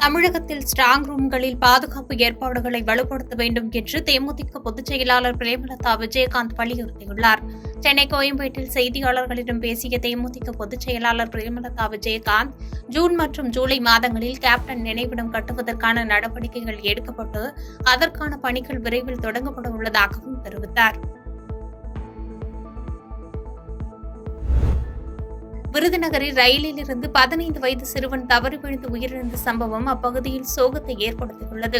தமிழகத்தில் ஸ்ட்ராங் ரூம்களில் பாதுகாப்பு ஏற்பாடுகளை வலுப்படுத்த வேண்டும் என்று தேமுதிக பொதுச் செயலாளர் பிரேமலதா விஜயகாந்த் வலியுறுத்தியுள்ளார். சென்னை கோயம்பேட்டில் செய்தியாளர்களிடம் பேசிய தேமுதிக பொதுச் செயலாளர் பிரேமலதா விஜயகாந்த், ஜூன் மற்றும் ஜூலை மாதங்களில் கேப்டன் நினைவிடம் கட்டுவதற்கான நடவடிக்கைகள் எடுக்கப்பட்டு அதற்கான பணிகள் விரைவில் தொடங்கப்பட உள்ளதாகவும் தெரிவித்தார். விருதுநகரில் ரயிலில் இருந்து 15 வயது சிறுவன் தவறி விழுந்து உயிரிழந்த சம்பவம் அப்பகுதியில் சோகத்தை ஏற்படுத்தியுள்ளது.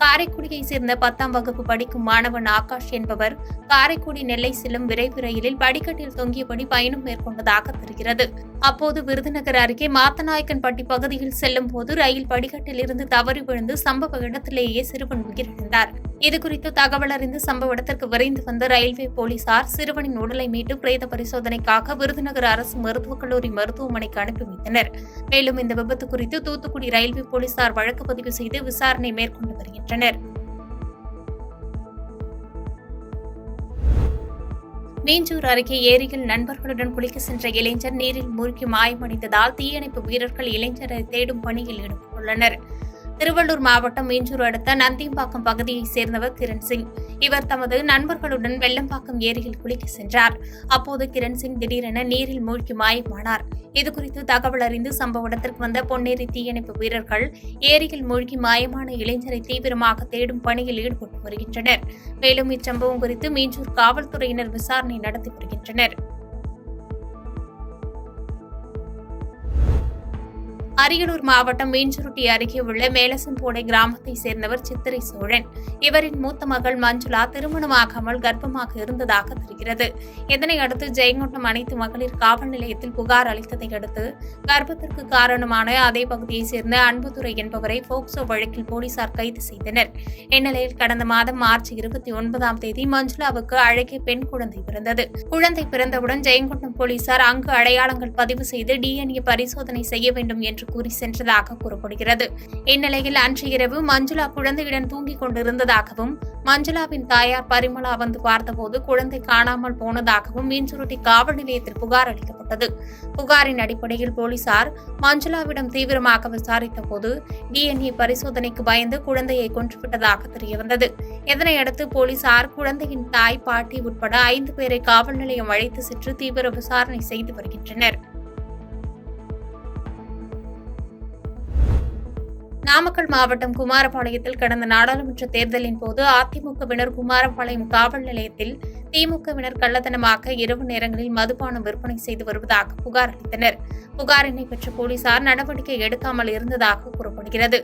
காரைக்குடியைச் சேர்ந்த 10ஆம் வகுப்பு படிக்கும் மாணவன் ஆகாஷ் என்பவர் காரைக்குடி நெல்லை செல்லும் விரைவு ரயிலில் படிக்கட்டில் தொங்கியபடி பயணம் மேற்கொண்டதாக தெரிகிறது. அப்போது விருதுநகர் அருகே மாத்தநாயக்கன்பட்டி பகுதியில் செல்லும் போது ரயில் படிக்கட்டில் இருந்து தவறி விழுந்து சம்பவ இடத்திலேயே சிறுவன் உயிரிழந்தார். இதுகுறித்து தகவல் அறிந்து சம்பவ இடத்திற்கு விரைந்து வந்த ரயில்வே போலீசார் சிறுவனின் உடலை மீட்டு பிரேத பரிசோதனைக்காக விருதுநகர் அரசு மருத்துவக் கல்லூரி மருத்துவமனைக்கு அனுப்பி வைத்தனர். மேலும் இந்த விபத்து குறித்து தூத்துக்குடி ரயில்வே போலீசார் வழக்கு பதிவு செய்து விசாரணை மேற்கொண்டு வருகின்றனர். மீஞ்சூர் அருகே ஏரியில் நண்பர்களுடன் குளிக்க சென்ற இளைஞர் நீரில் மூழ்கி மாயமடைந்ததால் தீயணைப்பு வீரர்கள் இளைஞரை தேடும் பணியில் ஈடுபட்டுள்ளனர். திருவள்ளூர் மாவட்டம் மீஞ்சூர் அடுத்த நந்திம்பாக்கம் பகுதியைச் சேர்ந்தவர் கிரண் சிங். இவர் தமது நண்பர்களுடன் வெள்ளம்பாக்கம் ஏரியில் குளிக்க சென்றார். அப்போது கிரண் சிங் திடீரென நீரில் மூழ்கி மாயமானார். இதுகுறித்து தகவல் அறிந்து சம்பவ இடத்திற்கு வந்த பொன்னேரி தீயணைப்பு வீரர்கள் ஏரியில் மூழ்கி மாயமான இளைஞரை தீவிரமாக தேடும் பணியில் ஈடுபட்டு வருகின்றனர். மேலும் இச்சம்பவம் குறித்து மீஞ்சூர் காவல்துறையினர் விசாரணை நடத்தி வருகின்றனர். அரியலூர் மாவட்டம் மீன்சுருட்டி அருகே உள்ள மேலசம்போடை கிராமத்தைச் சேர்ந்தவர் சித்திரை சோழன். இவரின் மூத்த மகள் மஞ்சுளா திருமணமாகாமல் கர்ப்பமாக இருந்ததாக தெரிகிறது. இதனையடுத்து ஜெயங்கொண்டம் அனைத்து மகளிர் காவல் நிலையத்தில் புகார் அளித்ததை அடுத்து கர்ப்பத்திற்கு காரணமான அதே பகுதியைச் சேர்ந்த அன்புதுரை என்பவரை போக்சோ வழக்கில் போலீசார் கைது செய்தனர். இந்நிலையில் கடந்த மாதம் மார்ச் 29ஆம் தேதி மஞ்சுளாவுக்கு அழகிய பெண் குழந்தை பிறந்தது. குழந்தை பிறந்தவுடன் ஜெயங்கொண்டம் போலீசார் அங்கு அடையாளங்கள் பதிவு செய்து DNA பரிசோதனை செய்ய வேண்டும் என்று கூறி சென்றதாக கூறப்படுகிறது. இந்நிலையில் அன்று இரவு மஞ்சுளா குழந்தையுடன் தூங்கிக் கொண்டிருந்ததாகவும் மஞ்சுளாவின் தாயார் பரிமளா வந்து பார்த்தபோது குழந்தை காணாமல் போனதாகவும் மீன்சுருட்டி காவல் நிலையத்தில் புகார் அளிக்கப்பட்டது. புகாரின் அடிப்படையில் போலீசார் மஞ்சுளாவிடம் தீவிரமாக விசாரித்த போது DNA பரிசோதனைக்கு பயந்து குழந்தையை கொன்றுவிட்டதாக தெரியவந்தது. இதனையடுத்து போலீசார் குழந்தையின் தாய், பாட்டி உட்பட 5 பேரை காவல் நிலையம் அழைத்து சென்று தீவிர விசாரணை செய்து வருகின்றனர். நாமக்கல் மாவட்டம் குமாரபாளையத்தில் கடந்த நாடாளுமன்ற தேர்தலின் போது அதிமுகவினர் குமாரபாளையம் காவல் நிலையத்தில் திமுகவினர் கள்ளத்தனமாக இரவு நேரங்களில் மதுபானம் விற்பனை செய்து வருவதாக புகார் அளித்தனர். புகாரினை பெற்ற போலீசார் நடவடிக்கை எடுக்காமல் இருந்ததாக கூறப்படுகிறது.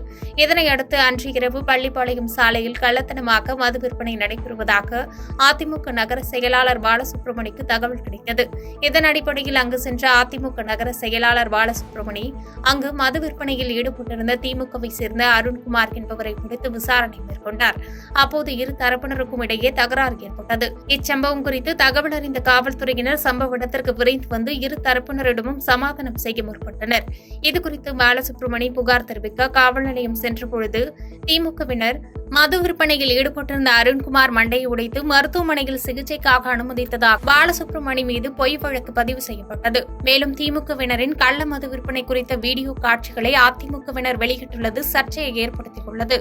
இதனையடுத்து அன்று இரவு பள்ளிப்பாளையம் சாலையில் கள்ளத்தனமாக மது விற்பனை நடைபெறுவதாக அதிமுக நகர செயலாளர் பாலசுப்ரமணிக்கு தகவல் கிடைத்தது. இதன் அடிப்படையில் அங்கு சென்ற அதிமுக நகர செயலாளர் பாலசுப்ரமணி அங்கு மது விற்பனையில் ஈடுபட்டிருந்த திமுகவை சேர்ந்த அருண்குமார் என்பவரை பிடித்து விசாரணை மேற்கொண்டார். அப்போது இரு தரப்பினருக்கும் இடையே தகராறு ஏற்பட்டது. இச்சம்பவம் குறித்து தகவல் அறிந்த காவல்துறையினர் சம்பவ இடத்திற்கு விரைந்து வந்து இரு தரப்பினரிடமும் சமாதானம் செய்ய முற்பட்டனர். இதுகுறித்து பாலசுப்ரமணி புகார் தெரிவிக்க காவல் நிலையம் சென்றபொழுது திமுகவினர் மது விற்பனையில் ஈடுபட்டிருந்த அருண்குமார் மண்டையை உடைத்து மருத்துவமனையில் சிகிச்சைக்காக அனுமதித்ததாக பாலசுப்ரமணி மீது பொய் வழக்கு பதிவு செய்யப்பட்டது. மேலும் திமுகவினரின் கள்ள மது விற்பனை குறித்த வீடியோ காட்சிகளை அதிமுகவினர் வெளியிட்டுள்ளது சர்ச்சையை ஏற்படுத்தியுள்ளது.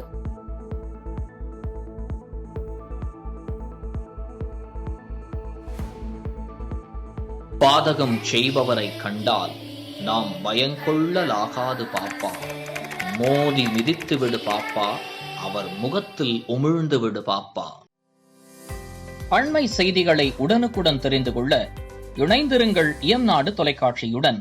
பாதகம் செய்பவரை கண்டால் நாம் பயங்கொள்ளலாகாது பாப்பா, மோதி மிதித்து விடு பாப்பா, அவர் முகத்தில் உமிழ்ந்து விடு பாப்பா. அண்மை செய்திகளை உடனுக்குடன் தெரிந்து கொள்ள இணைந்திருங்கள் இயம்நாடு தொலைக்காட்சியுடன்.